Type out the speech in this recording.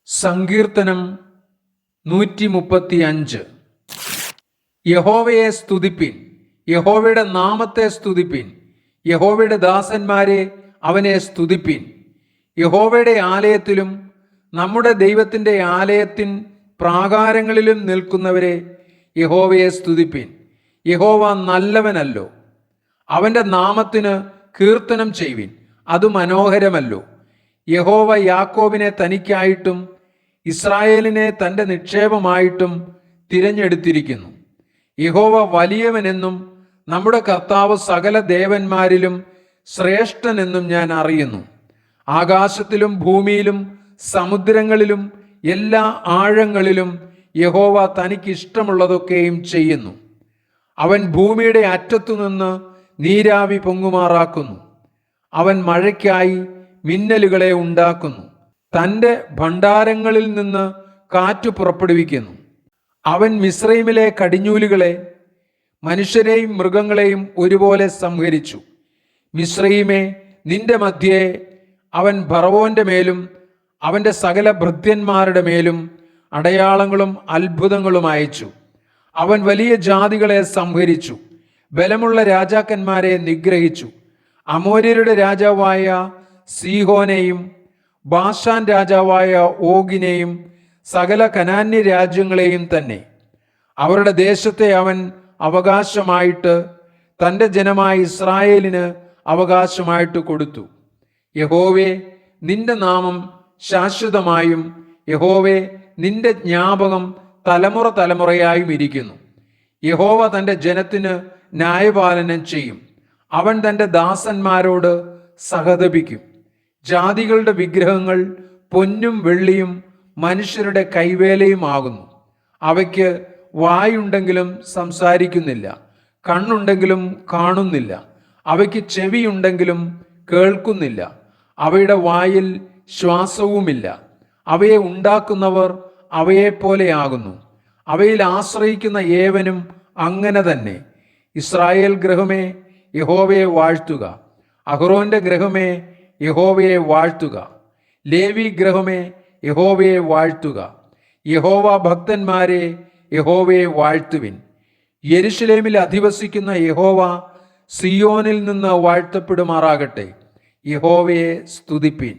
സങ്കീർത്തനം 135. യഹോവയെ സ്തുതിപ്പിൻ, യഹോവയുടെ നാമത്തെ സ്തുതിപ്പിൻ. യഹോവയുടെ ദാസന്മാരെ അവനെ സ്തുതിപ്പിൻ. യഹോവയുടെ ആലയത്തിലും നമ്മുടെ ദൈവത്തിൻ്റെ ആലയത്തിൻ പ്രാകാരങ്ങളിലും നിൽക്കുന്നവരെ യഹോവയെ സ്തുതിപ്പിൻ. യഹോവ നല്ലവനല്ലോ, അവൻ്റെ നാമത്തിന് കീർത്തനം ചെയ്യുവിൻ, അത് മനോഹരമല്ലോ. യഹോവ യാക്കോബിനെ തനിക്കായിട്ടും ഇസ്രായേലിനെ തൻ്റെ നിക്ഷേപമായിട്ടും തിരഞ്ഞെടുത്തിരിക്കുന്നു. യഹോവ വലിയവനെന്നും നമ്മുടെ കർത്താവ് സകല ദേവന്മാരിലും ശ്രേഷ്ഠനെന്നും ഞാൻ അറിയുന്നു. ആകാശത്തിലും ഭൂമിയിലും സമുദ്രങ്ങളിലും എല്ലാ ആഴങ്ങളിലും യഹോവ തനിക്കിഷ്ടമുള്ളതൊക്കെയും ചെയ്യുന്നു. അവൻ ഭൂമിയുടെ അറ്റത്തുനിന്ന് നീരാവി പൊങ്ങുമാറാക്കുന്നു. അവൻ മഴയ്ക്കായി മിന്നലുകളെ ഉണ്ടാക്കുന്നു. തൻ്റെ ഭണ്ഡാരങ്ങളിൽ നിന്ന് കാറ്റ് പുറപ്പെടുവിക്കുന്നു. അവൻ മിസ്രൈമിലെ കടിഞ്ഞൂലുകളെ, മനുഷ്യരെയും മൃഗങ്ങളെയും ഒരുപോലെ സംഹരിച്ചു. മിസ്രൈമേ, നിന്റെ മധ്യേ അവൻ ഫറവോന്റെ മേലും അവൻ്റെ സകല ഭൃത്യന്മാരുടെ മേലും അടയാളങ്ങളും അത്ഭുതങ്ങളും അയച്ചു. അവൻ വലിയ ജാതികളെ സംഹരിച്ചു, ബലമുള്ള രാജാക്കന്മാരെ നിഗ്രഹിച്ചു. അമോര്യരുടെ രാജാവായ സീഹോനെയും ബാഷാൻ രാജാവായ ഓഗിനെയും സകല കനാന്യ രാജ്യങ്ങളെയും തന്നെ. അവരുടെ ദേശത്തെ അവൻ അവകാശമായിട്ട് തൻ്റെ ജനമായ ഇസ്രായേലിന് അവകാശമായിട്ട് കൊടുത്തു. യഹോവേ, നിന്റെ നാമം ശാശ്വതമായും, യഹോവേ, നിന്റെ ജ്ഞാപകം തലമുറ തലമുറയായും ഇരിക്കുന്നു. യഹോവ തൻ്റെ ജനത്തിന് ന്യായപാലനം ചെയ്യും. അവൻ തൻ്റെ ദാസന്മാരോട് സഹതപിക്കും. ജാതികളുടെ വിഗ്രഹങ്ങൾ പൊന്നും വെള്ളിയും മനുഷ്യരുടെ കൈവേലയുമാകുന്നു. അവയ്ക്ക് വായുണ്ടെങ്കിലും സംസാരിക്കുന്നില്ല, കണ്ണുണ്ടെങ്കിലും കാണുന്നില്ല, അവയ്ക്ക് ചെവിയുണ്ടെങ്കിലും കേൾക്കുന്നില്ല, അവയുടെ വായിൽ ശ്വാസവുമില്ല. അവയെ ഉണ്ടാക്കുന്നവർ അവയെപ്പോലെയാകുന്നു. അവയിൽ ആശ്രയിക്കുന്ന ഏവനും അങ്ങനെ തന്നെ. ഇസ്രായേൽ ഗൃഹമേ, യഹോവയെ വാഴ്ത്തുക. അഹ്റോന്റെ ഗൃഹമേ, യഹോവയെ വാഴ്ത്തുക. ലേവി ഗൃഹമേ, യഹോവയെ വാഴ്ത്തുക. യഹോവ ഭക്തന്മാരെ, യഹോവയെ വാഴ്ത്തുവിൻ. യെരുശലേമിൽ അധിവസിക്കുന്ന യഹോവ സിയോനിൽ നിന്ന് വാഴ്ത്തപ്പെടുമാറാകട്ടെ. യഹോവയെ സ്തുതിപ്പിൻ.